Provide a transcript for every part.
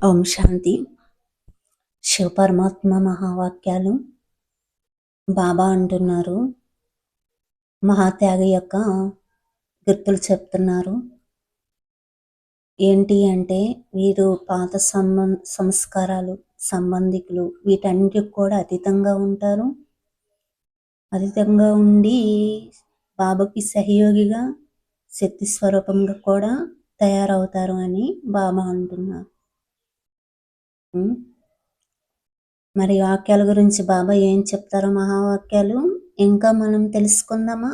ఓం శాంతి. శివపరమాత్మ మహావాక్యాలు బాబా అంటున్నారు. మహాత్యాగి యొక్క గుర్తులు చెప్తున్నారు. ఏంటి అంటే వీరు పాత సంస్కారాలు, సంబంధికులు వీటన్నిటికి కూడా అతీతంగా ఉంటారు. అతీతంగా ఉండి బాబాకి సహయోగిగా, శక్తి స్వరూపంగా కూడా తయారవుతారు అని బాబా అంటున్నారు. మరి వాక్యాల గురించి బాబా ఏం చెప్తారో మహావాక్యాలు ఇంకా మనం తెలుసుకుందామా.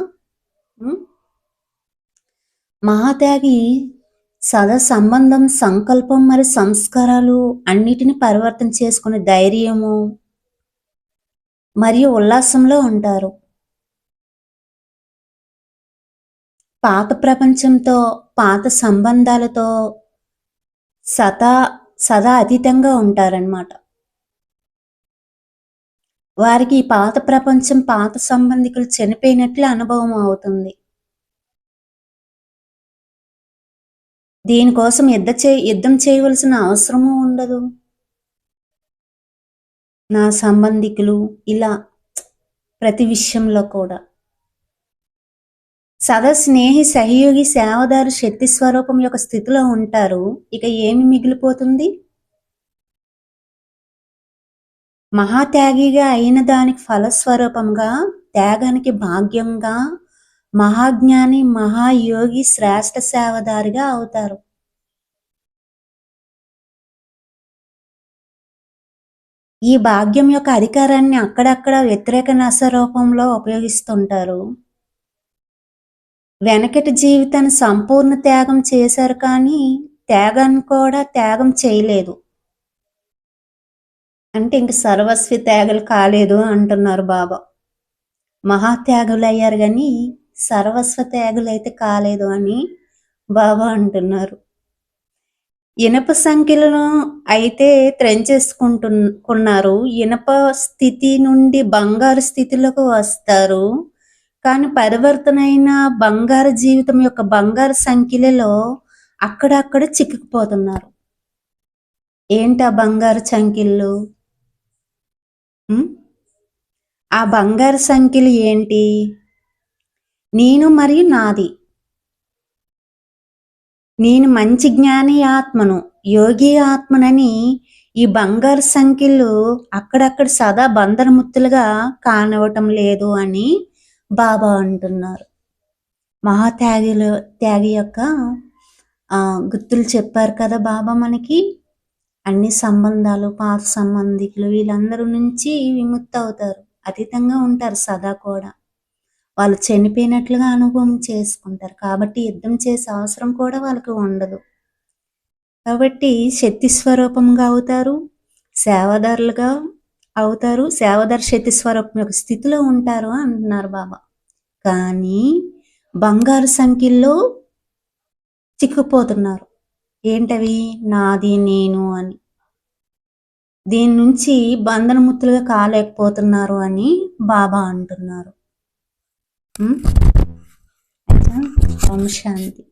మహాత్యాగి సదా సంబంధం, సంకల్పం మరియు సంస్కారాలు అన్నిటిని పరివర్తన చేసుకునే ధైర్యము మరియు ఉల్లాసంలో ఉంటారు. పాత ప్రపంచంతో, పాత సంబంధాలతో సదా అతీతంగా ఉంటారన్నమాట. వారికి పాత ప్రపంచం, పాత సంబంధికులు చనిపోయినట్లు అనుభవం అవుతుంది. దీనికోసం యుద్ధం చేయవలసిన అవసరము ఉండదు. నా సంబంధికులు ఇలా ప్రతి విషయంలో కూడా సదా స్నేహి, సహయోగి, సేవదారు, శక్తి స్వరూపం యొక్క స్థితిలో ఉంటారు. ఇక ఏమి మిగిలిపోతుంది? మహాత్యాగిగా అయిన దానికి ఫలస్వరూపంగా, త్యాగానికి భాగ్యంగా మహాజ్ఞాని, మహాయోగి, శ్రేష్ఠ సేవదారిగా అవుతారు. ఈ భాగ్యం యొక్క అధికారాన్ని అక్కడక్కడ వ్యతిరేక నశ రూపంలో ఉపయోగిస్తుంటారు. వెనకటి జీవితాన్ని సంపూర్ణ త్యాగం చేశారు, కానీ త్యాగాన్ని కూడా త్యాగం చేయలేదు. అంటే ఇంక సర్వస్వి త్యాగులు కాలేదు అంటున్నారు బాబా. మహాత్యాగులు అయ్యారు కానీ సర్వస్వ త్యాగులు అయితే కాలేదు అని బాబా అంటున్నారు. ఇనప సంఖ్యలను అయితే త్రెంచేసుకుంటున్నారు. ఇనప స్థితి నుండి బంగారు స్థితిలోకి వస్తారు, కానీ పరివర్తన అయిన బంగారు జీవితం యొక్క బంగారు సంఖ్యలలో అక్కడక్కడ చిక్కుకుపోతున్నారు. ఏంటి ఆ బంగారు సంఖ్యలు? ఆ బంగారు సంఖ్యలు ఏంటి? నేను మరియు నాది. నేను మంచి జ్ఞాని ఆత్మను, యోగి ఆత్మనని ఈ బంగారు సంఖ్యలు అక్కడక్కడ సదా బంధనముత్తులుగా కానివ్వటం లేదు అని బాబా అంటున్నారు. త్యాగి యొక్క గుర్తులు చెప్పారు కదా బాబా మనకి. అన్ని సంబంధాలు, పాత సంబంధికులు వీళ్ళందరూ నుంచి విముక్తి అవుతారు, అతీతంగా ఉంటారు సదా కూడా. వాళ్ళు చనిపోయినట్లుగా అనుభవం చేసుకుంటారు, కాబట్టి యుద్ధం చేసే అవసరం కూడా వాళ్ళకి ఉండదు. కాబట్టి శక్తి స్వరూపంగా అవుతారు, సేవదారులుగా అవుతారు, సేవదారు శక్తి స్వరూపం యొక్క స్థితిలో ఉంటారు అంటున్నారు బాబా. కానీ బంగారు సంఖ్యల్లో చిక్కుపోతున్నారు. ఏంటవి? నాది, నేను అని. దీని నుంచి బంధనముక్తులుగా కాలేకపోతున్నారు అని బాబా అంటున్నారు. ఓం శాంతి.